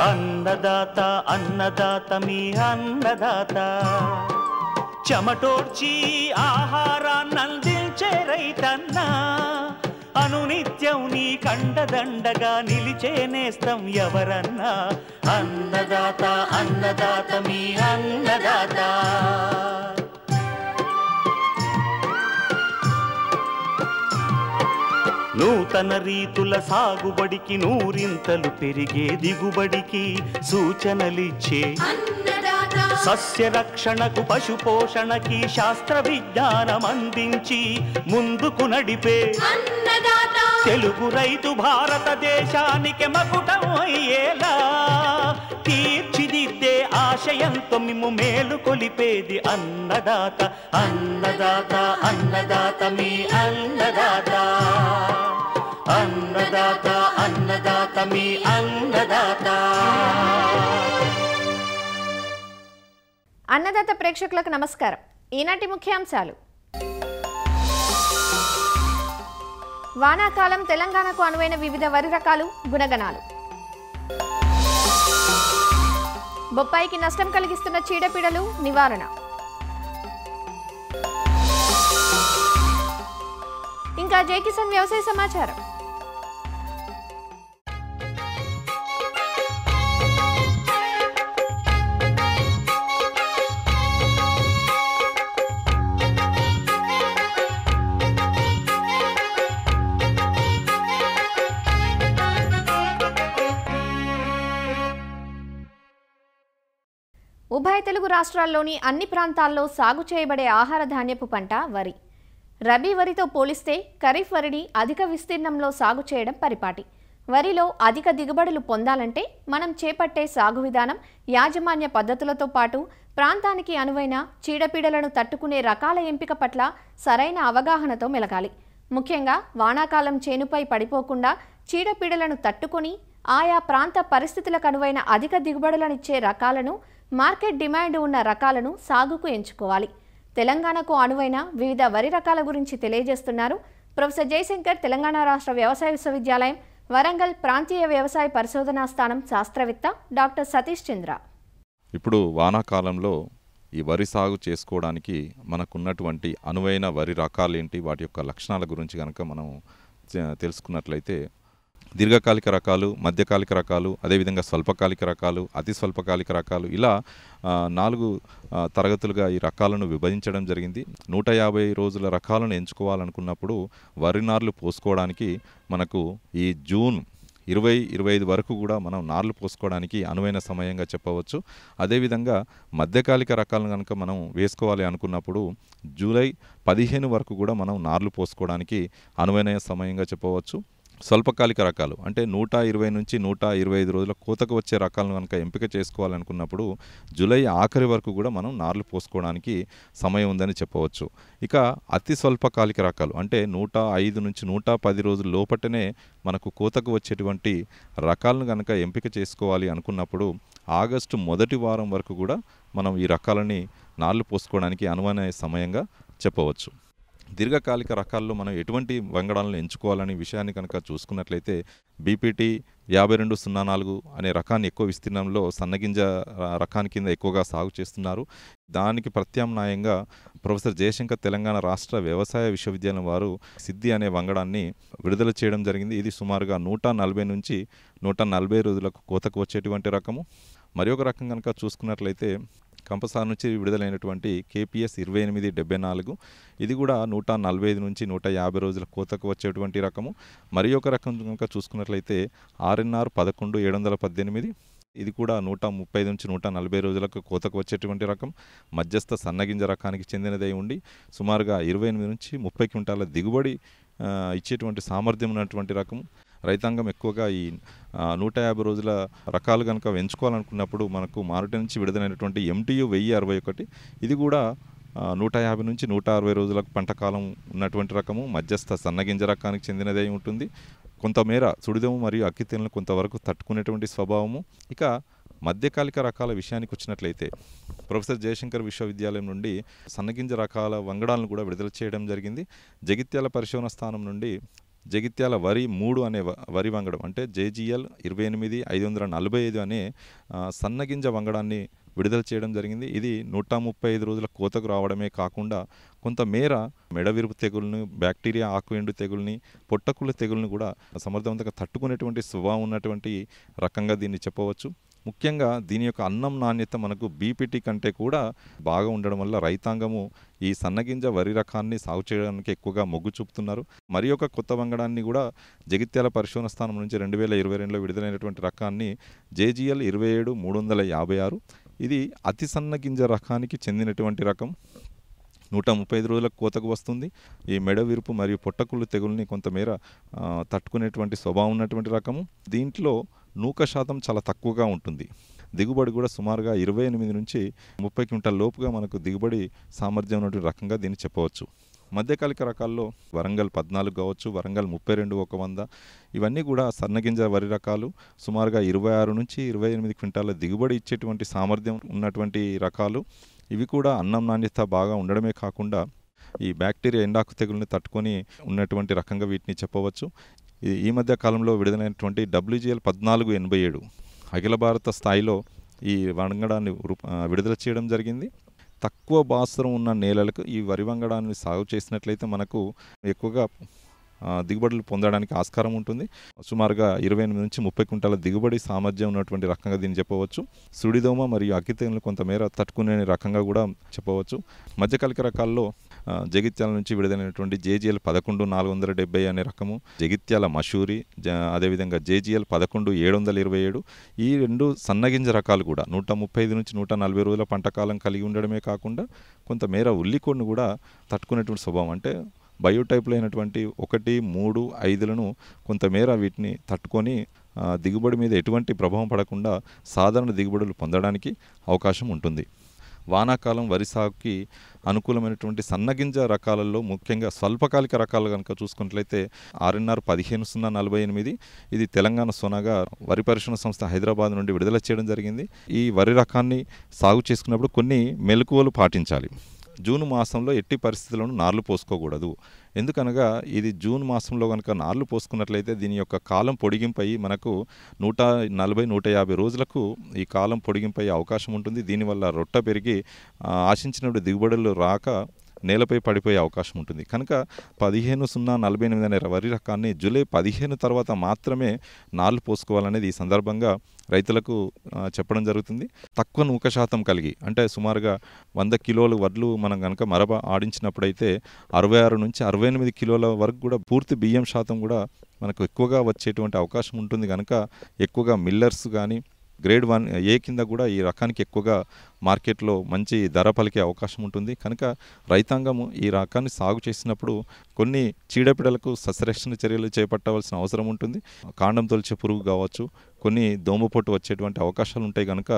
అన్నదాత అన్నదాత మీ అన్నదాత చెమటోడ్చి ఆహారాన్నందించే రైతన్నా అనునిత్యం నీ కండదండగా నిలిచే నేస్తం ఎవరన్నా అన్నదాత అన్నదాత మీ అన్నదాత నూతన రీతుల సాగుబడికి నూరింతలు పెరిగే దిగుబడికి సూచనలిచ్చే సస్య రక్షణకు పశు పోషణకి శాస్త్ర విజ్ఞానం అందించి ముందుకు నడిపే తెలుగు రైతు భారతదేశానికి మకుటం అయ్యేలా తీర్చిదిద్దే ఆశయంతో మిమ్ము మేలు కొలిపేది అన్నదాత అన్నదాత అన్నదాత మీ అన్నదాత అన్నదాత అన్నదాత మీ అన్నదాత. అన్నదాత ప్రేక్షకులకు నమస్కారం. ఈనాటి ముఖ్యాంశాలు: వానాకాలం తెలంగాణకు అనువైన వివిధ వరి రకాలు గుణగణాలు, బొప్పాయికి నష్టం కలిగిస్తున్న చీడపీడలు నివారణ, ఇంకా జై కిసాన్ వ్యవసాయ సమాచారం. ఉభయ తెలుగు రాష్ట్రాల్లోని అన్ని ప్రాంతాల్లో సాగు చేయబడే ఆహార ధాన్యపు పంట వరి. రబీ వరితో పోలిస్తే ఖరీఫ్ వరిని అధిక విస్తీర్ణంలో సాగు చేయడం పరిపాటి. వరిలో అధిక దిగుబడులు పొందాలంటే మనం చేపట్టే సాగు విధానం, యాజమాన్య పద్ధతులతో పాటు ప్రాంతానికి అనువైన చీడపీడలను తట్టుకునే రకాల ఎంపిక పట్ల సరైన అవగాహనతో మెలగాలి. ముఖ్యంగా వానాకాలం చేనుపై పడిపోకుండా చీడపీడలను తట్టుకుని ఆయా ప్రాంత పరిస్థితులకు అనువైన అధిక దిగుబడులనిచ్చే రకాలను, మార్కెట్ డిమాండ్ ఉన్న రకాలను సాగుకు ఎంచుకోవాలి. తెలంగాణకు అనువైన వివిధ వరి రకాల గురించి తెలియజేస్తున్నారు ప్రొఫెసర్ జయశంకర్, తెలంగాణ రాష్ట్ర వ్యవసాయ విశ్వవిద్యాలయం వరంగల్ ప్రాంతీయ వ్యవసాయ పరిశోధనా స్థానం శాస్త్రవేత్త డాక్టర్ సతీష్ చంద్ర. ఇప్పుడు వానాకాలంలో ఈ వరి సాగు చేసుకోవడానికి మనకున్నటువంటి అనువైన వరి రకాలేంటి, వాటి యొక్క లక్షణాల గురించి కనుక మనం తెలుసుకున్నట్లయితే దీర్ఘకాలిక రకాలు, మధ్యకాలిక రకాలు, అదేవిధంగా స్వల్పకాలిక రకాలు, అతి స్వల్పకాలిక రకాలు, ఇలా 4 తరగతులుగా ఈ రకాలను విభజించడం జరిగింది. 150 రోజుల రకాలను ఎంచుకోవాలనుకున్నప్పుడు వరి నార్లు పోసుకోవడానికి మనకు ఈ జూన్ 20-25 వరకు కూడా మనం నార్లు పోసుకోవడానికి అనువైన సమయంగా చెప్పవచ్చు. అదేవిధంగా మధ్యకాలిక రకాలను కనుక మనం వేసుకోవాలి అనుకున్నప్పుడు జూలై 15 వరకు కూడా మనం నార్లు పోసుకోవడానికి అనువైన సమయంగా చెప్పవచ్చు. స్వల్పకాలిక రకాలు అంటే 120 నుంచి 125 రోజుల కోతకు వచ్చే రకాలను కనుక ఎంపిక చేసుకోవాలనుకున్నప్పుడు జూలై ఆఖరి వరకు కూడా మనం నార్లు పోసుకోవడానికి సమయం ఉందని చెప్పవచ్చు. ఇక అతి స్వల్పకాలిక రకాలు అంటే 105 నుంచి 110 రోజుల లోపటనే మనకు కోతకు వచ్చేటువంటి రకాలను కనుక ఎంపిక చేసుకోవాలి అనుకున్నప్పుడు ఆగస్టు మొదటి వారం వరకు కూడా మనం ఈ రకాలని నార్లు పోసుకోవడానికి అనువైన సమయంగా చెప్పవచ్చు. దీర్ఘకాలిక రకాల్లో మనం ఎటువంటి వంగడాలను ఎంచుకోవాలనే విషయాన్ని కనుక చూసుకున్నట్లయితే బీపీటీ 5204 అనే రకాన్ని ఎక్కువ విస్తీర్ణంలో సన్నగింజ రకాని కింద ఎక్కువగా సాగు చేస్తున్నారు. దానికి ప్రత్యామ్నాయంగా ప్రొఫెసర్ జయశంకర్ తెలంగాణ రాష్ట్ర వ్యవసాయ విశ్వవిద్యాలయం వారు సిద్ధి అనే వంగడాన్ని విడుదల చేయడం జరిగింది. ఇది సుమారుగా 140 నుంచి 140 రోజులకు కోతకు వచ్చేటువంటి రకము. మరి ఒక రకం కనుక చూసుకున్నట్లయితే కంపసార్ నుంచి విడుదలైనటువంటి KPS 2874, ఇది కూడా 145 నుంచి 150 రోజుల కోతకు వచ్చేటువంటి రకము. మరి ఒక రకం కనుక చూసుకున్నట్లయితే RNR 11718, ఇది కూడా 130 నుంచి 140 రోజులకు కోతకు వచ్చేటువంటి రకం. మధ్యస్థ సన్నగింజ రకానికి చెందినదై ఉండి సుమారుగా 28 నుంచి 30 క్వింటాల దిగుబడి ఇచ్చేటువంటి సామర్థ్యం ఉన్నటువంటి రకం. రైతాంగం ఎక్కువగా ఈ 150 రోజుల రకాలు కనుక ఎంచుకోవాలనుకున్నప్పుడు మనకు మారుటి నుంచి విడుదలైనటువంటి MTU 1061, ఇది కూడా 150 నుంచి 160 రోజులకు పంటకాలం ఉన్నటువంటి రకము. మధ్యస్థ సన్నగింజ రకానికి చెందినదై ఉంటుంది. కొంతమేర సుడిదము మరియు అక్కితేలను కొంతవరకు తట్టుకునేటువంటి స్వభావము. ఇక మధ్యకాలిక రకాల విషయానికి వచ్చినట్లయితే ప్రొఫెసర్ జయశంకర్ విశ్వవిద్యాలయం నుండి సన్నగింజ రకాల వంగడాలను కూడా విడుదల చేయడం జరిగింది. జగిత్యాల పరిశోధన స్థానం నుండి జగిత్యాల వరి 3 అనే వరి వంగడం అంటే JGL 28545 అనే సన్నగింజ వంగడాన్ని విడుదల చేయడం జరిగింది. ఇది 135 రోజుల కోతకు రావడమే కాకుండా కొంతమేర మెడవిరుపు తెగుల్ని, బ్యాక్టీరియా ఆకుఎండు తెగుల్ని, పొట్టకుళ్ళు తెగుల్ని కూడా సమర్థవంతంగా తట్టుకునేటువంటి స్వభావం ఉన్నటువంటి రకంగా దీన్ని చెప్పవచ్చు. ముఖ్యంగా దీని యొక్క అన్నం నాణ్యత మనకు బీపీటీ కంటే కూడా బాగా ఉండడం వల్ల రైతాంగము ఈ సన్నగింజ వరి రకాన్ని సాగు చేయడానికి ఎక్కువగా మొగ్గు చూపుతున్నారు. మరి ఒక కొత్త వంగడాన్ని కూడా జగిత్యాల పరిశోధన స్థానం నుంచి 2022లో విడుదలైనటువంటి రకాన్ని JGL 27356 ఇది అతి సన్నగింజ రకానికి చెందినటువంటి రకం. 135 రోజులకు కోతకు వస్తుంది. ఈ మెడ విరుపు మరియు పొట్టకుళ్ళు తెగుల్ని కొంతమేర తట్టుకునేటువంటి స్వభావం ఉన్నటువంటి రకము. దీంట్లో నూక శాతం చాలా తక్కువగా ఉంటుంది. దిగుబడి కూడా సుమారుగా 28 నుంచి 30 క్వింటాల లోపుగా మనకు దిగుబడి సామర్థ్యం ఉన్నటువంటి రకంగా దీన్ని చెప్పవచ్చు. మధ్యకాలిక రకాల్లో వరంగల్ 14 కావచ్చు, వరంగల్ 32-100 ఇవన్నీ కూడా సన్నగింజ వరి రకాలు. సుమారుగా 26 నుంచి 28 క్వింటాల దిగుబడి ఇచ్చేటువంటి సామర్థ్యం ఉన్నటువంటి రకాలు. ఇవి కూడా అన్నం నాణ్యత బాగా ఉండడమే కాకుండా ఈ బ్యాక్టీరియా ఎండాకు తెగుల్ని తట్టుకొని ఉన్నటువంటి రకంగా వీటిని చెప్పవచ్చు. ఈ మధ్య కాలంలో విడుదలైనటువంటి WGL 1487 అఖిల భారత స్థాయిలో ఈ వంగడాన్ని విడుదల చేయడం జరిగింది. తక్కువ భాస్వరం ఉన్న నేలలకు ఈ వరి వంగడాన్ని సాగు చేసినట్లయితే మనకు ఎక్కువగా దిగుబడులు పొందడానికి ఆస్కారం ఉంటుంది. సుమారుగా 28 నుంచి 30 క్వింటాల దిగుబడి సామర్థ్యం ఉన్నటువంటి రకంగా దీన్ని చెప్పవచ్చు. సుడిదోమ మరియు అగ్గి తెగులను కొంతమేర తట్టుకునే రకంగా కూడా చెప్పవచ్చు. మధ్యకాలిక రకాల్లో జగిత్యాల నుంచి విడుదలైనటువంటి JGL 11470 అనే రకము, జగిత్యాల మషూరి, అదేవిధంగా JGL 11727 ఈ రెండు సన్నగింజ రకాలు కూడా 135 నుంచి 140 రోజుల పంటకాలం కలిగి ఉండడమే కాకుండా కొంతమేర ఉల్లికోడ్ను కూడా తట్టుకునేటువంటి స్వభావం అంటే బయోటైప్లో అయినటువంటి 1, 3, 5లను కొంతమేర వీటిని తట్టుకొని దిగుబడి మీద ఎటువంటి ప్రభావం పడకుండా సాధారణ దిగుబడులు పొందడానికి అవకాశం ఉంటుంది. వానాకాలం వరి సాగుకి అనుకూలమైనటువంటి సన్నగింజ రకాలలో ముఖ్యంగా స్వల్పకాలిక రకాలు కనుక చూసుకున్నట్లయితే RNR 15048 ఇది తెలంగాణ సోనాగా వరి పరిశోధన సంస్థ హైదరాబాద్ నుండి విడుదల చేయడం జరిగింది. ఈ వరి రకాన్ని సాగు చేసుకున్నప్పుడు కొన్ని మెలకువలు పాటించాలి. జూన్ మాసంలో ఎట్టి పరిస్థితుల్లోనూ నార్లు పోసుకోకూడదు. ఎందుకనగా ఇది జూన్ మాసంలో కనుక నార్లు పోసుకున్నట్లయితే దీని యొక్క కాలం పొడిగింపై మనకు 140-150 రోజులకు ఈ కాలం పొడిగింపై అవకాశం ఉంటుంది. దీనివల్ల రొట్ట పెరిగి ఆశించినప్పుడు దిగుబడులు రాక నేలపై పడిపోయే అవకాశం ఉంటుంది. కనుక 15-048 అనే వరి రకాన్ని జూలై 15 తర్వాత మాత్రమే నార్లు పోసుకోవాలనేది ఈ సందర్భంగా రైతులకు చెప్పడం జరుగుతుంది. తక్కువ నూక శాతం కలిగి అంటే సుమారుగా 100 కిలోల వడ్లు మనం కనుక మరబ ఆడించినప్పుడైతే 66 నుంచి 68 కిలోల వరకు కూడా పూర్తి బియ్యం శాతం కూడా మనకు ఎక్కువగా వచ్చేటువంటి అవకాశం ఉంటుంది. కనుక ఎక్కువగా మిల్లర్స్ కానీ గ్రేడ్ 1A కింద కూడా ఈ రకానికి ఎక్కువగా మార్కెట్లో మంచి ధర పలికే అవకాశం ఉంటుంది. కనుక రైతాంగము ఈ రకాన్ని సాగు చేసినప్పుడు కొన్ని చీడపీడలకు సస్యరక్షణ చర్యలు చేపట్టవలసిన అవసరం ఉంటుంది. కాండం తొలిచే పురుగు కావచ్చు, కొన్ని దోమపోటు వచ్చేటువంటి అవకాశాలు ఉంటాయి. కనుక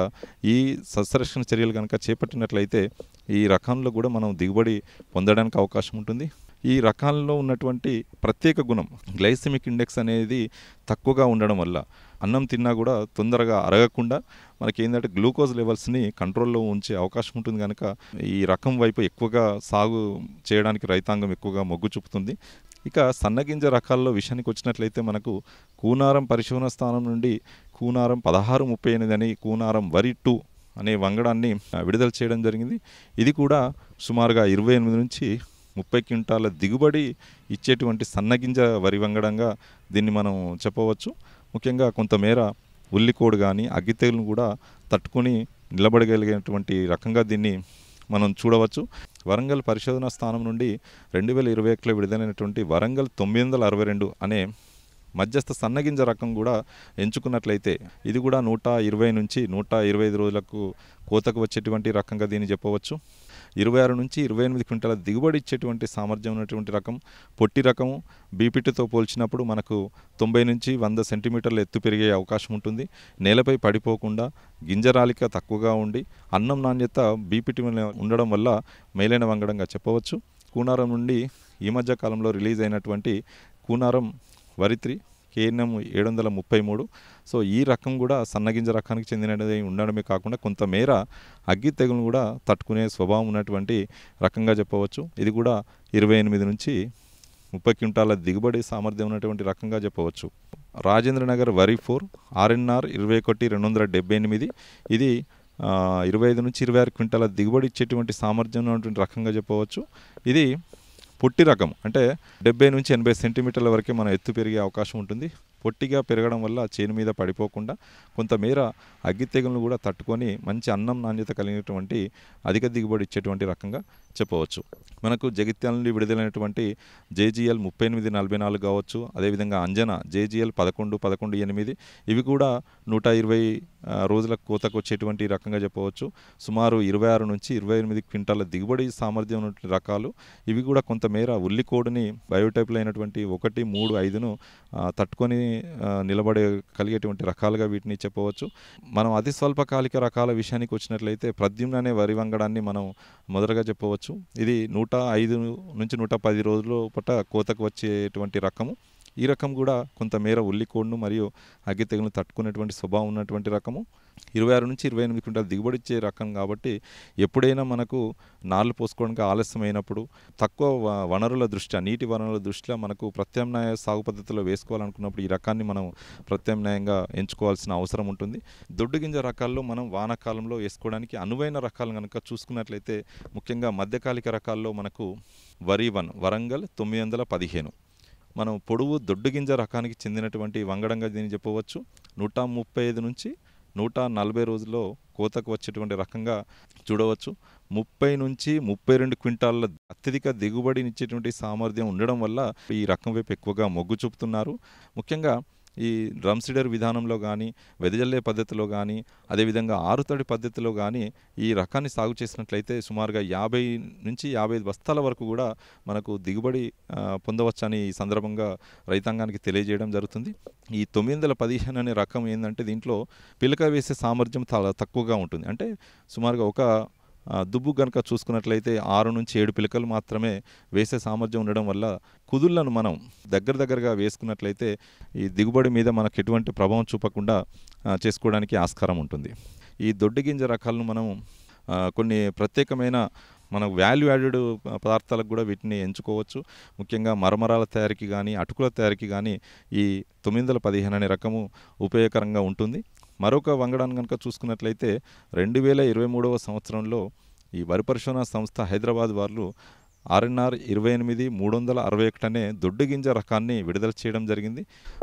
ఈ సస్యరక్షణ చర్యలు కనుక చేపట్టినట్లయితే ఈ రకంలో కూడా మనం దిగుబడి పొందడానికి అవకాశం ఉంటుంది. ఈ రకాల్లో ఉన్నటువంటి ప్రత్యేక గుణం గ్లైసెమిక్ ఇండెక్స్ అనేది తక్కువగా ఉండడం వల్ల అన్నం తిన్నా కూడా తొందరగా అరగకుండా మనకి ఏంటంటే గ్లూకోజ్ లెవెల్స్ని కంట్రోల్లో ఉంచే అవకాశం ఉంటుంది. కనుక ఈ రకం వైపు ఎక్కువగా సాగు చేయడానికి రైతాంగం ఎక్కువగా మొగ్గు చూపుతుంది. ఇక సన్నగింజ రకాల్లో విషయానికి వచ్చినట్లయితే మనకు కూనారం పరిశోధన స్థానం నుండి కూనారం 1638 అని కూనారం వరి 2 అనే వంగడాన్ని విడుదల చేయడం జరిగింది. ఇది కూడా సుమారుగా 28 నుంచి 30 క్వింటాల దిగుబడి ఇచ్చేటువంటి సన్నగింజ వరి వంగడంగా దీన్ని మనం చెప్పవచ్చు. ముఖ్యంగా కొంతమేర ఉల్లికోడు కానీ అగ్గి తెగులను కూడా తట్టుకొని నిలబడగలిగేటువంటి రకంగా దీన్ని మనం చూడవచ్చు. వరంగల్ పరిశోధనా స్థానం నుండి 2021లో విడుదలైనటువంటి వరంగల్ 962 అనే మధ్యస్థ సన్నగింజ రకం కూడా ఎంచుకున్నట్లయితే ఇది కూడా 120 నుంచి 125 రోజులకు కోతకు వచ్చేటువంటి రకంగా దీన్ని చెప్పవచ్చు. 26 నుంచి 28 క్వింటాల దిగుబడి ఇచ్చేటువంటి సామర్థ్యం ఉన్నటువంటి రకం. పొట్టి రకము బీపీటీతో పోల్చినప్పుడు మనకు 90 నుంచి 100 సెంటీమీటర్ల ఎత్తు పెరిగే అవకాశం ఉంటుంది. నేలపై పడిపోకుండా గింజరాలిక తక్కువగా ఉండి అన్నం నాణ్యత బీపీటీ ఉండడం వల్ల మేలైన వంగడంగా చెప్పవచ్చు. కూనారం నుండి ఈ మధ్య కాలంలో రిలీజ్ అయినటువంటి కూనారం వరి 3 KNM 733. సో ఈ రకం కూడా సన్నగింజ రకానికి చెందినది ఉండడమే కాకుండా కొంతమేర అగ్గి తెగులను కూడా తట్టుకునే స్వభావం ఉన్నటువంటి రకంగా చెప్పవచ్చు. ఇది కూడా 28 నుంచి 30 క్వింటాల దిగుబడి సామర్థ్యం ఉన్నటువంటి రకంగా చెప్పవచ్చు. రాజేంద్రనగర్ వరి 4 ఆర్ఎన్ఆర్ 21,278 ఇది 25 నుంచి 26 క్వింటాల దిగుబడి ఇచ్చేటువంటి సామర్థ్యం ఉన్నటువంటి రకంగా చెప్పవచ్చు. ఇది పొట్టి రకం, అంటే 70 నుంచి 80 సెంటీమీటర్ల వరకే మన ఎత్తు పెరిగే అవకాశం ఉంటుంది. పొట్టిగా పెరగడం వల్ల చేను మీద పడిపోకుండా కొంతమేర అగ్గి తెగులను కూడా తట్టుకొని మంచి అన్నం నాణ్యత కలిగినటువంటి అధిక దిగుబడి ఇచ్చేటువంటి రకంగా చెప్పవచ్చు. మనకు జగిత్యాల నుండి విడుదలైనటువంటి జేజీఎల్ 3844 కావచ్చు, అదేవిధంగా అంజనా జేజీఎల్ 1118 ఇవి కూడా 120 రోజుల కోతకు వచ్చేటువంటి రకంగా చెప్పవచ్చు. సుమారు 26 నుంచి 28 క్వింటాల దిగుబడి సామర్థ్యం ఉన్నటువంటి రకాలు. ఇవి కూడా కొంతమేర ఉల్లికోడుని బయోటైప్లో అయినటువంటి 1, 3, 5ను తట్టుకొని నిలబడే కలిగేటువంటి రకాలుగా వీటిని చెప్పవచ్చు. మనం అతి స్వల్పకాలిక రకాల విషయానికి వచ్చినట్లయితే ప్రద్యుమ్న అనే వరి వంగడాన్ని మనం మొదటగా చెప్పవచ్చు. ఇది 105 నుంచి 110 రోజుల పట్ల కోతకు వచ్చేటువంటి రకము. ఈ రకం కూడా కొంతమేర ఉల్లికోడును మరియు అగ్గి తెగులను తట్టుకునేటువంటి స్వభావం ఉన్నటువంటి రకము. 26 నుంచి 28 క్వింటాల దిగుబడి ఇచ్చే రకం కాబట్టి ఎప్పుడైనా మనకు నార్లు పోసుకోవడానికి ఆలస్యమైనప్పుడు తక్కువ వనరుల దృష్ట్యా, నీటి వనరుల దృష్ట్యా మనకు ప్రత్యామ్నాయ సాగు పద్ధతిలో వేసుకోవాలనుకున్నప్పుడు ఈ రకాన్ని మనం ప్రత్యామ్నాయంగా ఎంచుకోవాల్సిన అవసరం ఉంటుంది. దొడ్డు గింజ రకాల్లో మనం వానాకాలంలో వేసుకోవడానికి అనువైన రకాలు కనుక చూసుకున్నట్లయితే ముఖ్యంగా మధ్యకాలిక రకాల్లో మనకు వరి 1 వరంగల్ 915 మనం పొడవు దొడ్డు గింజ రకానికి చెందినటువంటి వంగడంగా దీన్ని చెప్పవచ్చు. 135 నుంచి 140 రోజుల్లో కోతకు వచ్చేటువంటి రకంగా చూడవచ్చు. 30 నుంచి 32 క్వింటాల అత్యధిక దిగుబడినిచ్చేటువంటి సామర్థ్యం ఉండడం వల్ల ఈ రకం వైపు ఎక్కువగా మొగ్గు చూపుతున్నారు. ముఖ్యంగా ఈ డ్రమ్ సీడర్ విధానంలో కానీ, వెదజల్లే పద్ధతిలో కానీ, అదేవిధంగా ఆరుతడి పద్ధతిలో కానీ ఈ రకాన్ని సాగు చేసినట్లయితే సుమారుగా 50 నుంచి 55 బస్తాల వరకు కూడా మనకు దిగుబడి పొందవచ్చని ఈ సందర్భంగా రైతాంగానికి తెలియజేయడం జరుగుతుంది. ఈ 915 అనే రకం ఏంటంటే దీంట్లో పిలక వేసే సామర్థ్యం చాలా తక్కువగా ఉంటుంది. అంటే సుమారుగా ఒక దుబ్బు కనుక చూసుకున్నట్లయితే 6 నుంచి 7 పిలకలు మాత్రమే వేసే సామర్థ్యం ఉండడం వల్ల కుదుళ్లను మనం దగ్గరగా వేసుకున్నట్లయితే ఈ దిగుబడి మీద మనకు ఎటువంటి ప్రభావం చూపకుండా చేసుకోవడానికి ఆస్కారం ఉంటుంది. ఈ దొడ్డి గింజ రకాలను మనం కొన్ని ప్రత్యేకమైన మనకు వాల్యూ యాడెడ్ పదార్థాలకు కూడా వీటిని ఎంచుకోవచ్చు. ముఖ్యంగా మరమరాల తయారీకి కానీ, అటుకుల తయారీకి కానీ ఈ 915 అనే రకము ఉపయోగకరంగా ఉంటుంది. మరొక వంగడాన్ని కనుక చూసుకున్నట్లయితే 2023వ సంవత్సరంలో ఈ వరి పరిశోధన సంస్థ హైదరాబాద్ వాళ్ళు ఆర్ఎన్ఆర్ 28361 అనే దొడ్డు గింజ రకాన్ని విడుదల చేయడం జరిగింది.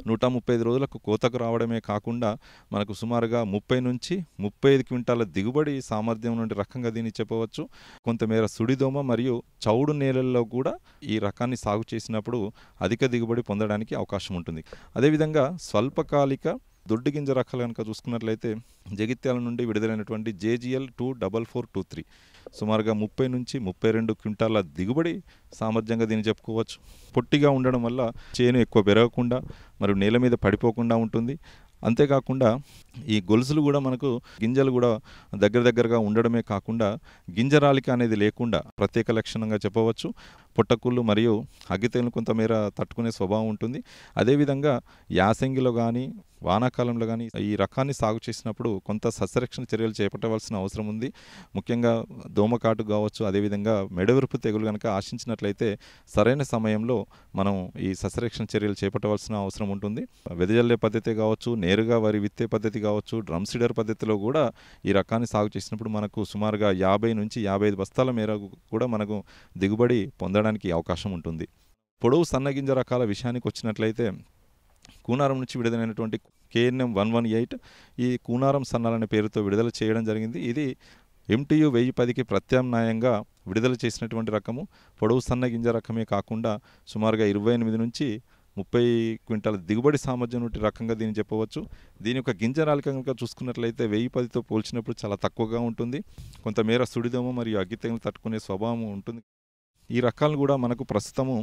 135 రోజులకు కోతకు రావడమే కాకుండా మనకు సుమారుగా 30 నుంచి 35 క్వింటాల దిగుబడి సామర్థ్యం నుండి రకంగా దీన్ని చెప్పవచ్చు. కొంతమేర సుడిదోమ మరియు చౌడు నేలల్లో కూడా ఈ రకాన్ని సాగు చేసినప్పుడు అధిక దిగుబడి పొందడానికి అవకాశం ఉంటుంది. అదేవిధంగా స్వల్పకాలిక దొడ్డు గింజ రకాలు కనుక చూసుకున్నట్లయితే జగిత్యాల నుండి విడుదలైనటువంటి జేజీఎల్ 24423 సుమారుగా 30 నుంచి 32 క్వింటాల దిగుబడి సామర్థ్యంగా దీన్ని చెప్పుకోవచ్చు. పొట్టిగా ఉండడం వల్ల చేను ఎక్కువ పెరగకుండా మరియు నేల మీద పడిపోకుండా ఉంటుంది. అంతేకాకుండా ఈ గొలుసులు కూడా మనకు గింజలు కూడా దగ్గరగా ఉండడమే కాకుండా గింజరాలిక అనేది లేకుండా ప్రత్యేక లక్షణంగా చెప్పవచ్చు. పొట్టకుళ్ళు మరియు అగ్గితేలను కొంతమేర తట్టుకునే స్వభావం ఉంటుంది. అదేవిధంగా యాసంగిలో కానీ వానాకాలంలో కానీ ఈ రకాన్ని సాగు చేసినప్పుడు కొంత సస్యరక్షణ చర్యలు చేపట్టవలసిన అవసరం ఉంది. ముఖ్యంగా దోమకాటు కావచ్చు, అదేవిధంగా మెడవిరుపు తెగులు కనుక ఆశించినట్లయితే సరైన సమయంలో మనం ఈ సస్యరక్షణ చర్యలు చేపట్టవలసిన అవసరం ఉంటుంది. వెదజల్లే పద్ధతి కావచ్చు, నేరుగా వరి విత్తే పద్ధతి కావచ్చు, డ్రమ్ సీడర్ పద్ధతిలో కూడా ఈ రకాన్ని సాగు చేసినప్పుడు మనకు సుమారుగా 50 నుంచి 55 బస్తాల మేర కూడా మనకు దిగుబడి పొందడానికి అవకాశం ఉంటుంది. పొడవు సన్నగింజ రకాల విషయానికి వచ్చినట్లయితే కూనారం నుంచి విడుదలైనటువంటి KNM 118 ఈ కూనారం సన్నాలనే పేరుతో విడుదల చేయడం జరిగింది. ఇది MTU 1010కి ప్రత్యామ్నాయంగా విడుదల చేసినటువంటి రకము. పొడవు సన్నగింజ రకమే కాకుండా సుమారుగా 28 నుంచి 30 క్వింటాల దిగుబడి సామర్థ్యం నుండి రకంగా దీన్ని చెప్పవచ్చు. దీని యొక్క గింజ రాలిక కనుక చూసుకున్నట్లయితే 1010తో పోల్చినప్పుడు చాలా తక్కువగా ఉంటుంది. కొంతమేర సుడిదోమ మరియు అగ్గితెగులు తట్టుకునే స్వభావం ఉంటుంది. ఈ రకాలు కూడా మనకు ప్రస్తుతము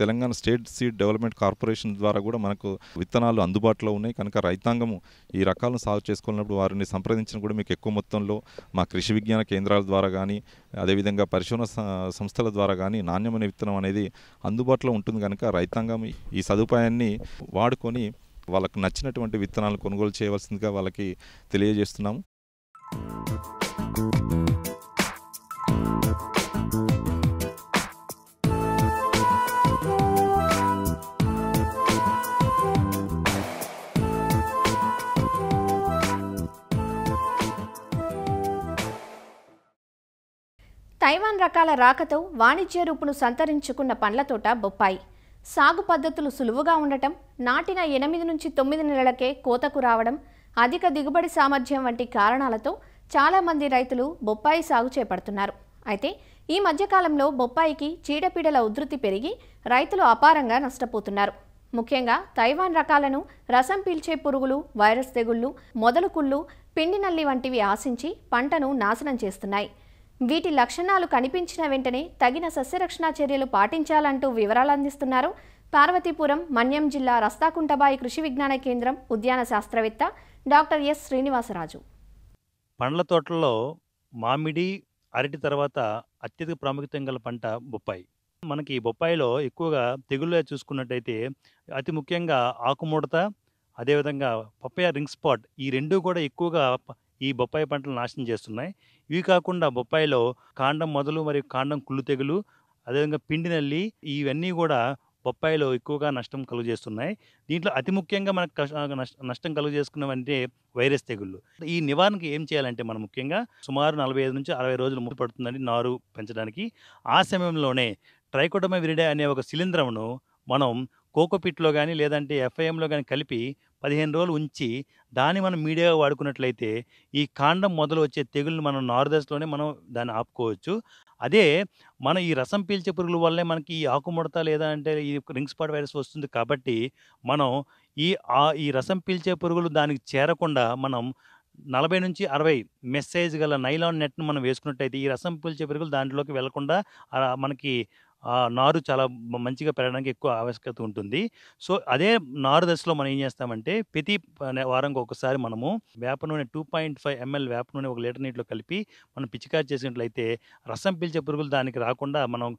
Telangana state seed development corporation ద్వారా కూడా మనకు విత్తనాలు అందుబాటులో ఉన్నాయి. కనుక రైతాంగము ఈ రకాలను సాగు చేసుకోవాలన్నప్పుడు వారిని సంప్రదించిన కూడా మీకు ఎక్కువ మొత్తంలో మా కృషి విజ్ఞాన కేంద్రాల ద్వారా కానీ, అదేవిధంగా పరిశోధన సంస్థల ద్వారా కానీ నాణ్యమైన విత్తనం అనేది అందుబాటులో ఉంటుంది. కనుక రైతాంగం ఈ సదుపాయాన్ని వాడుకొని వాళ్ళకు నచ్చినటువంటి విత్తనాలు కొనుగోలు చేయవలసిందిగా వాళ్ళకి తెలియజేస్తున్నాము. తైవాన్ రకాల రాకతో వాణిజ్య రూపును సంతరించుకున్న పండ్ల తోట బొప్పాయి. సాగు పద్ధతులు సులువుగా ఉండటం, నాటిన 8 నుంచి 9 నెలలకే కోతకు రావడం, అధిక దిగుబడి సామర్థ్యం వంటి కారణాలతో చాలామంది రైతులు బొప్పాయి సాగు చేపడుతున్నారు. అయితే ఈ మధ్యకాలంలో బొప్పాయికి చీడపీడల ఉధృతి పెరిగి రైతులు అపారంగా నష్టపోతున్నారు. ముఖ్యంగా తైవాన్ రకాలను రసం పీల్చే పురుగులు, వైరస్ తెగుళ్లు, మొదలుకుళ్ళు, పిండి నల్లి వంటివి ఆశించి పంటను నాశనం చేస్తున్నాయి. వీటి లక్షణాలు కనిపించిన వెంటనే తగిన సస్యరక్షణ చర్యలు పాటించాలంటూ వివరాలు అందిస్తున్నారు పార్వతీపురం మన్యం జిల్లా రస్తాకుంటబాయి కృషి విజ్ఞాన కేంద్రం ఉద్యాన శాస్త్రవేత్త డాక్టర్ ఎస్ శ్రీనివాసరాజు. పండ్ల తోటల్లో మామిడి, అరటి తర్వాత అత్యధిక ప్రాముఖ్యత గల పంట బొప్పాయి. మనకి బొప్పాయిలో ఎక్కువగా తెగుళ్ళు చూసుకున్నట్టయితే అతి ముఖ్యంగా ఆకుముడత, అదేవిధంగా పప్పయ రింగ్ స్పాట్, ఈ రెండు కూడా ఎక్కువగా ఈ బొప్పాయి పంటలు నాశనం చేస్తున్నాయి. ఇవి కాకుండా బొప్పాయిలో కాండం మొదలు మరియు కాండం కుళ్ళు తెగులు, అదేవిధంగా పిండి నల్లి, ఇవన్నీ కూడా బొప్పాయిలో ఎక్కువగా నష్టం కలుగజేస్తున్నాయి. దీంట్లో అతి ముఖ్యంగా మనకు నష్టం కలుగజేసుకున్నవంటే వైరస్ తెగుళ్ళు. ఈ నివారణకి ఏం చేయాలంటే మనం ముఖ్యంగా సుమారు 45 నుంచి 60 రోజులు ముప్పు పడుతుందండి నారు పెంచడానికి. ఆ సమయంలోనే ట్రైకోడర్మా విరిడే అనే ఒక శిలీంధ్రమును మనం కోకోపిట్లో కానీ లేదంటే ఎఫ్ఐఎంలో కానీ కలిపి 15 రోజులు ఉంచి దాన్ని మనం మీడియాగా వాడుకున్నట్లయితే ఈ కాండం మొదలు వచ్చే తెగుళ్ళను మనం నారు దశలోనే మనం దాన్ని ఆపుకోవచ్చు. అదే మన ఈ రసం పీల్చే పురుగుల వల్లే మనకి ఈ ఆకుముడత లేదా అంటే ఈ రింగ్ స్పాట్ వైరస్ వస్తుంది కాబట్టి మనం ఈ రసం పీల్చే పురుగులు దానికి చేరకుండా మనం 40 నుంచి 60 మెస్సైజ్ గల నైలాన్ నెట్ను మనం వేసుకున్నట్టయితే ఈ రసం పీల్చే పురుగులు దాంట్లోకి వెళ్లకుండా మనకి నారు చాలా మంచిగా పెరగడానికి ఎక్కువ ఆవశ్యకత ఉంటుంది. సో అదే నారు దశలో మనం ఏం చేస్తామంటే ప్రతి వారంకి ఒకసారి మనము వేప నూనె 2.5 ml వేప నూనె 1 లీటర్ నీటిలో కలిపి మనం పిచికారి చేసినట్లయితే రసం పీల్చే పురుగులు దానికి రాకుండా మనం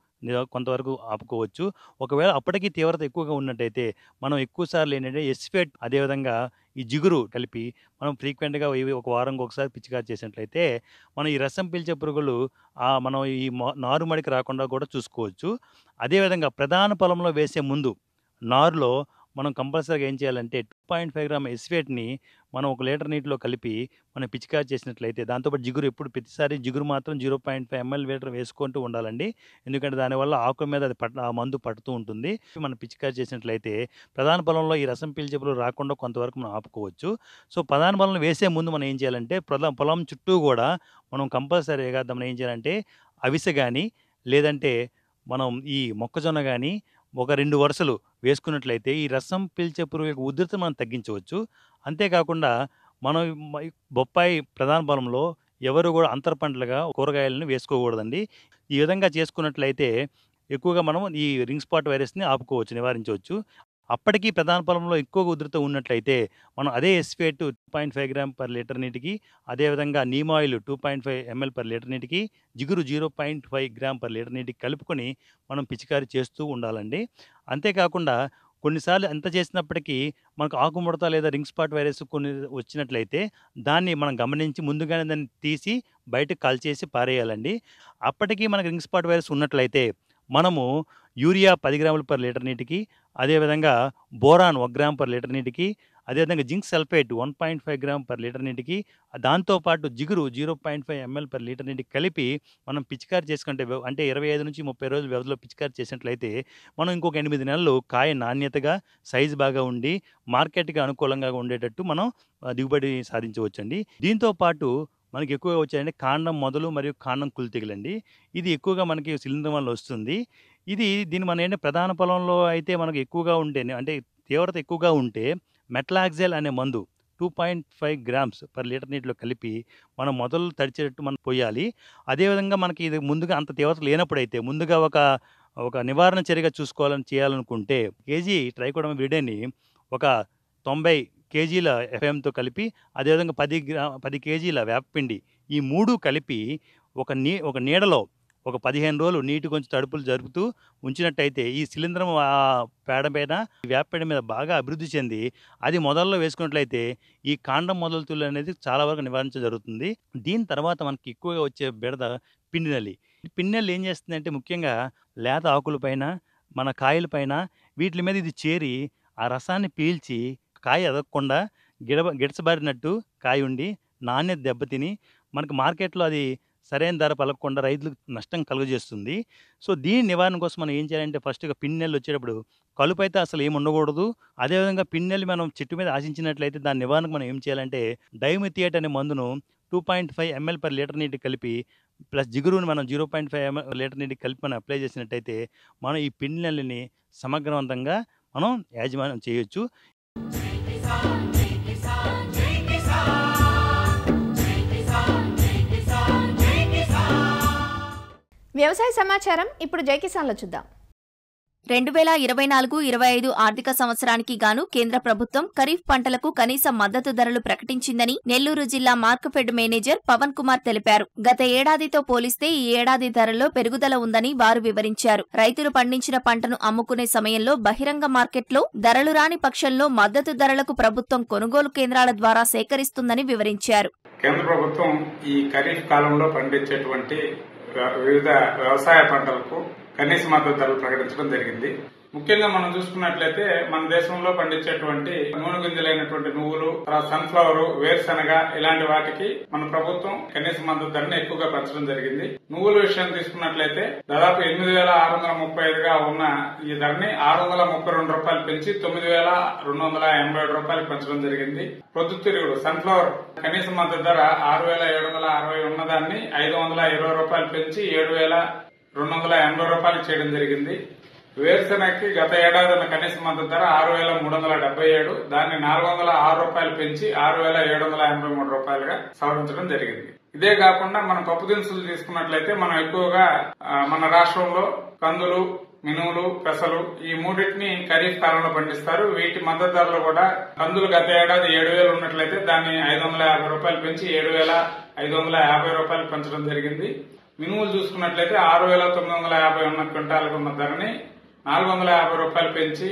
కొంతవరకు ఆపుకోవచ్చు. ఒకవేళ అప్పటికీ తీవ్రత ఎక్కువగా ఉన్నట్టయితే మనం ఎక్కువ సార్లు ఏంటంటే ఎస్ఫేట్ అదేవిధంగా ఈ జిగురు కలిపి మనం ఫ్రీక్వెంట్గా ఒక వారంకి ఒకసారి పిచికారి చేసినట్లయితే మనం ఈ రసం పీల్చే పురుగులు మనం ఈ నారుమడికి రాకుండా కూడా చూసుకోవచ్చు. అదేవిధంగా ప్రధాన పొలంలో వేసే ముందు నారులో మనం కంపల్సరీగా ఏం చేయాలంటే 2.5 గ్రామ్ ఎస్ఫేట్ని మనం 1 లీటర్ నీటిలో కలిపి మనం పిచికారి చేసినట్లయితే దాంతోపాటు జిగురు ప్రతిసారి జిగురు మాత్రం 0.5 ml లీటర్ వేసుకుంటూ ఉండాలండి. ఎందుకంటే దానివల్ల ఆకు మీద అది ఆ మందు పడుతూ ఉంటుంది. మనం పిచికారి చేసినట్లయితే ప్రధాన పొలంలో ఈ రసం పీల్చే పురుగులు రాకుండా కొంతవరకు మనం ఆపుకోవచ్చు. సో ప్రధాన పొలంలో వేసే ముందు మనం ఏం చేయాలంటే పొలం చుట్టూ కూడా మనం కంపల్సరీగా మనం ఏం చేయాలంటే అవిసె కానీ లేదంటే మనం ఈ మొక్కజొన్న కానీ ఒక 2 వరుసలు వేసుకున్నట్లయితే ఈ రసం పీల్చే పురుగు యొక్క ఉధృతిని మనం తగ్గించవచ్చు. అంతేకాకుండా మనం బొప్పాయి ప్రధాన పొలంలో ఎవరు కూడా అంతర పంటలుగా కూరగాయలను వేసుకోకూడదండి. ఈ విధంగా చేసుకున్నట్లయితే ఎక్కువగా మనం ఈ రింగ్ స్పాట్ వైరస్ని ఆపుకోవచ్చు, నివారించవచ్చు. అప్పటికీ ప్రధాన పొలంలో ఎక్కువగా ఉధృత ఉన్నట్లయితే మనం అదే ఎస్ఫేట్ 2.5 గ్రామ్ పర్ లీటర్ నీటికి, అదేవిధంగా neem oil 2.5 ml per litre నీటికి, జిగురు 0.5 గ్రామ్ పర్ లీటర్ నీటికి కలుపుకొని మనం పిచికారి చేస్తూ ఉండాలండి. అంతేకాకుండా కొన్నిసార్లు ఎంత చేసినప్పటికీ మనకు ఆకుముడత లేదా రింగ్ స్పాట్ వైరస్ కొన్ని వచ్చినట్లయితే దాన్ని మనం గమనించి ముందుగానే దాన్ని తీసి బయటకు కాల్చేసి పారేయాలండి. అప్పటికీ మనకు రింగ్ స్పాట్ వైరస్ ఉన్నట్లయితే మనము యూరియా 10 గ్రాములు పర్ లీటర్ నీటికి, అదేవిధంగా బోరాన్ 1 గ్రామ్ పర్ లీటర్ నీటికి, అదేవిధంగా zinc sulphate 1.5 gram per litre నీటికి, దాంతోపాటు జిగురు 0.5 ml పర్ లీటర్ నీటికి కలిపి మనం పిచికారి చేసుకుంటే అంటే 25 నుంచి 30 రోజుల వ్యవధిలో పిచికారి చేసినట్లయితే మనం ఇంకొక 8 నెలలు కాయ నాణ్యతగా సైజు బాగా ఉండి మార్కెట్కి అనుకూలంగా ఉండేటట్టు మనం దిగుబడి సాధించవచ్చండి. దీంతో పాటు మనకి ఎక్కువగా వచ్చాయంటే కాండం మొదలు మరియు కాండం కుళ్ళు తెగులండి. ఇది ఎక్కువగా మనకి శిలీంధ్రం వల్ల వస్తుంది. దీన్ని మనం ఏంటంటే ప్రధాన పొలంలో అయితే మనకు ఎక్కువగా ఉంటే అంటే తీవ్రత ఎక్కువగా ఉంటే మెట్లాక్సెల్ అనే మందు 2.5 గ్రామ్స్ పర్ లీటర్ నీటిలో కలిపి మనం మొదలు తడిచేటట్టు మనం పోయాలి. అదేవిధంగా మనకి ఇది ముందుగా అంత తీవ్రత లేనప్పుడైతే ముందుగా ఒక నివారణ చర్యగా చేయాలనుకుంటే కేజీ ట్రైకోడర్మా విరిడేని ఒక 90 కేజీల ఎఫ్ఎంతో కలిపి అదేవిధంగా 10 కేజీల వేపపిండి ఈ 3 కలిపి ఒక నీడలో ఒక 15 రోజులు నీటి కొంచెం తడుపులు జరుపుతూ ఉంచినట్టయితే ఈ శిలీంధ్రం పేడ పైన వేపపేడ మీద బాగా అభివృద్ధి చెంది అది మొదల్లో వేసుకున్నట్లయితే ఈ కాండం మొదలుతులు అనేది చాలా వరకు నివారించడం జరుగుతుంది. దీని తర్వాత మనకి ఎక్కువగా వచ్చే బెడద పిండి నల్లి. పిండి నల్లి ఏం చేస్తుందంటే ముఖ్యంగా లేత ఆకులపైన మన కాయలపైన వీటి మీద ఇది చేరి ఆ రసాన్ని పీల్చి కాయ ఎదగకుండా గిడసబారినట్టు కాయ ఉండి నాణ్యత దెబ్బతిని మనకు మార్కెట్లో అది సరైన ధర పలకకుండా రైతులకు నష్టం కలుగజేస్తుంది. సో దీని నివారణ కోసం మనం ఏం చేయాలంటే ఫస్ట్‌గా పిన్నెల్లు వచ్చేటప్పుడు కలుపైతే అసలు ఏమి ఉండకూడదు. అదేవిధంగా పిన్నెల్లి మనం చెట్టు మీద ఆశించినట్లయితే దాని నివారణకు మనం ఏం చేయాలంటే డైమిథియేట్ అనే మందును 2.5 ml per లీటర్ నీటికి కలిపి ప్లస్ జిగురుని మనం 0.5 ml లీటర్ నీటికి కలిపి మనం అప్లై చేసినట్టయితే మనం ఈ పిన్నెల్లిని సమగ్రవంతంగా మనం యాజమాన్యం చేయొచ్చు. వ్యవసాయ సమాచారం ఇప్పుడు జై కిసాన్లో చూద్దాం. 2024-25 ఆర్థిక సంవత్సరానికి గాను కేంద్ర ప్రభుత్వం ఖరీఫ్ పంటలకు కనీస మద్దతు ధరలు ప్రకటించిందని నెల్లూరు జిల్లా మార్కెఫెడ్ మేనేజర్ పవన్ కుమార్ తెలిపారు. గత ఏడాదితో పోలిస్తే ఈ ఏడాది ధరల్లో పెరుగుదల ఉందని వారు వివరించారు. రైతులు పండించిన పంటను అమ్ముకునే సమయంలో బహిరంగ మార్కెట్లో ధరలు రాని పక్షంలో మద్దతు ధరలకు ప్రభుత్వం కొనుగోలు కేంద్రాల ద్వారా సేకరిస్తుందని వివరించారు. కేంద్ర ప్రభుత్వం ఈ ఖరీఫ్ కాలంలో పండించేటువంటి వివిధ వ్యవసాయ పంటలకు కనీస మద్దతు ధరలు ప్రకటించడం జరిగింది. ముఖ్యంగా మనం చూసుకున్నట్లయితే మన దేశంలో పండించేటువంటి నూనె గింజలైనటువంటి నువ్వులు, సన్ఫ్లవర్, వేరుశనగ ఇలాంటి వాటికి మన ప్రభుత్వం కనీస మద్దతు ధరను ఎక్కువగా పెంచడం జరిగింది. నువ్వుల విషయం తీసుకున్నట్లయితే దాదాపు 8,635గా ఉన్న ఈ ధరని 632 రూపాయలు పెంచి 9,287 రూపాయలు పెంచడం జరిగింది. ప్రొద్దుతిరుగుడు సన్ఫ్లవర్ కనీస మద్దతు ధర 6,760 ఉన్నదాన్ని 520 రూపాయలు పెంచి 7,280 రూపాయలు చేయడం జరిగింది. వేరుశనగకి గత ఏడాది ఉన్న కనీస మద్దతు ధర 6,377, దాన్ని 406 రూపాయలు పెంచి 6,783 రూపాయలుగా సవరించడం జరిగింది. ఇదే కాకుండా మనం పప్పు దినుసులు తీసుకున్నట్లయితే మనం ఎక్కువగా మన రాష్ట్రంలో కందులు, మినువులు, పెసలు ఈ మూడింటిని ఖరీఫ్ కాలంలో పండిస్తారు. వీటి మద్దతు ధరలు కూడా కందులు గత ఏడాది 7,000 ఉన్నట్లయితే దాన్ని 550 రూపాయలు పెంచి 7,550 రూపాయలు పెంచడం జరిగింది. మినువులు చూసుకున్నట్లయితే 6,950 ఉన్న క్వింటాలకు ఉన్న ధరని 450 రూపాయలు పెంచి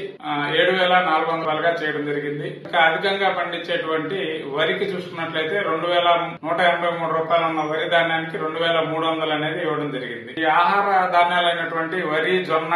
7,400గా చేయడం జరిగింది. ఇంకా అధికంగా పండించేటువంటి వరికి చూసుకున్నట్లయితే 2,183 రూపాయలు ఉన్న వరి ధాన్యానికి 2,300 అనేది ఇవ్వడం జరిగింది. ఈ ఆహార ధాన్యాలైనటువంటి వరి, జొన్న,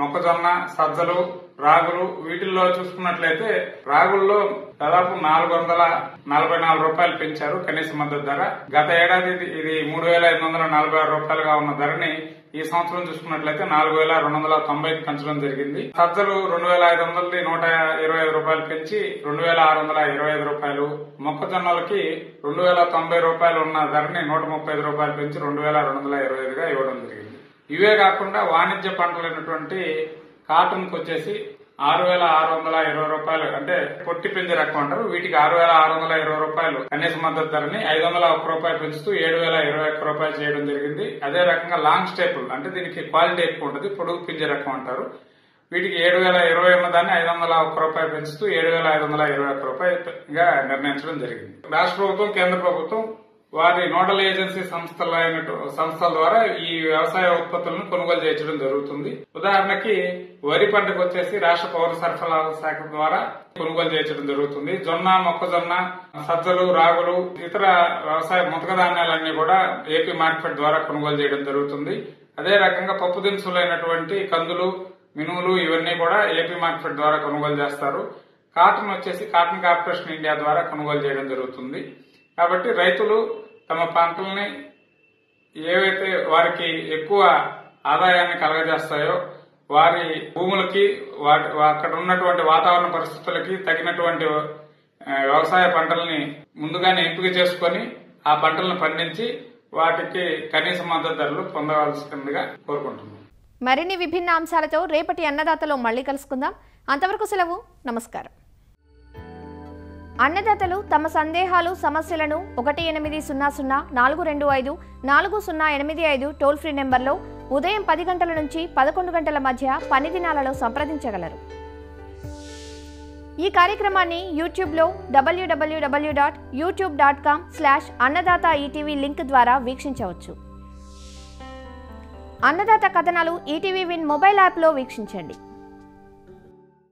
మొక్కజొన్న, సజ్జలు, రాగులు వీటిల్లో చూసుకున్నట్లయితే రాగుల్లో దాదాపు 444 రూపాయలు పెంచారు కనీస మద్దతు ధర. గత ఏడాది ఇది 3,846 రూపాయలుగా ఉన్న ధరని ఈ సంవత్సరం చూసుకున్నట్లయితే 4,290 పెంచడం జరిగింది. సజ్జలు 2,500 125 రూపాయలు పెంచి 2,625 రూపాయలు, మొక్కజొన్నలకి 2,090 రూపాయలు ఉన్న ధరని 135 రూపాయలు పెంచి 2,225గా ఇవ్వడం జరిగింది. ఇవే కాకుండా వాణిజ్య పంటలైనటువంటి కాటన్ కు వచ్చేసి 6,620 రూపాయలు అంటే పొట్టి పింజ రకం అంటారు. వీటికి 6,620 రూపాయలు కనీస మద్దతు ధరని 501 రూపాయలు పెంచుతూ 7,021 రూపాయలు చేయడం జరిగింది. అదే రకంగా లాంగ్ స్టేపుల్ అంటే దీనికి క్వాలిటీ ఎక్కువ ఉంటుంది, పొడుగు పింజ రకం అంటారు. వీటికి 7,020 ఉన్నదాన్ని 501 రూపాయలు పెంచుతూ 7,521 రూపాయలుగా నిర్ణయించడం జరిగింది. రాష్ట్ర ప్రభుత్వం, కేంద్ర ప్రభుత్వం వారి నోడల్ ఏజెన్సీ సంస్థల ద్వారా ఈ వ్యవసాయ ఉత్పత్తులను కొనుగోలు చేయించడం జరుగుతుంది. ఉదాహరణకి వరి పంటకు వచ్చేసి రాష్ట్ర పౌర సరఫరాల శాఖ ద్వారా కొనుగోలు చేయించడం జరుగుతుంది. జొన్న, మొక్కజొన్న, సజ్జలు, రాగులు, ఇతర వ్యవసాయ ముతక ధాన్యాలన్నీ కూడా ఏపీ మార్కెట్ ద్వారా కొనుగోలు చేయడం జరుగుతుంది. అదే రకంగా పప్పు దినుసులైనటువంటి కందులు, మినువులు ఇవన్నీ కూడా ఏపీ మార్కెట్ ద్వారా కొనుగోలు చేస్తారు. కాటన్ వచ్చేసి కాటన్ కార్పొరేషన్ ఇండియా ద్వారా కొనుగోలు చేయడం జరుగుతుంది. కాబట్టి రైతులు తమ పంటల్ని ఏవైతే వారికి ఎక్కువ ఆదాయాన్ని కలగజేస్తాయో వారి భూములకి అక్కడ ఉన్నటువంటి వాతావరణ పరిస్థితులకి తగినటువంటి వ్యవసాయ పంటల్ని ముందుగానే ఎంపిక చేసుకుని ఆ పంటలను పండించి వాటికి కనీస మద్దతు ధరలు పొందవలసిందిగా కోరుకుంటున్నాం. మరిన్ని విభిన్న అంశాలతో రేపటి అన్నదాతలో మళ్ళీ కలుసుకుందాం. అంతవరకు సెలవు. నమస్కారం. అన్నదాతలు తమ సందేహాలు, సమస్యలను 1800-425-4085 టోల్ ఫ్రీ నెంబర్లో ఉదయం 10 గంటల నుంచి 11 గంటల మధ్య పని దినాలలో సంప్రదించగలరు. ఈ కార్యక్రమాన్ని యూట్యూబ్లో www.youtube.com/అన్నదాత-ఈటీవీ లింక్ ద్వారా వీక్షించవచ్చు. అన్నదాత కథనాలు ఈటీవీ విన్ మొబైల్ యాప్లో వీక్షించండి.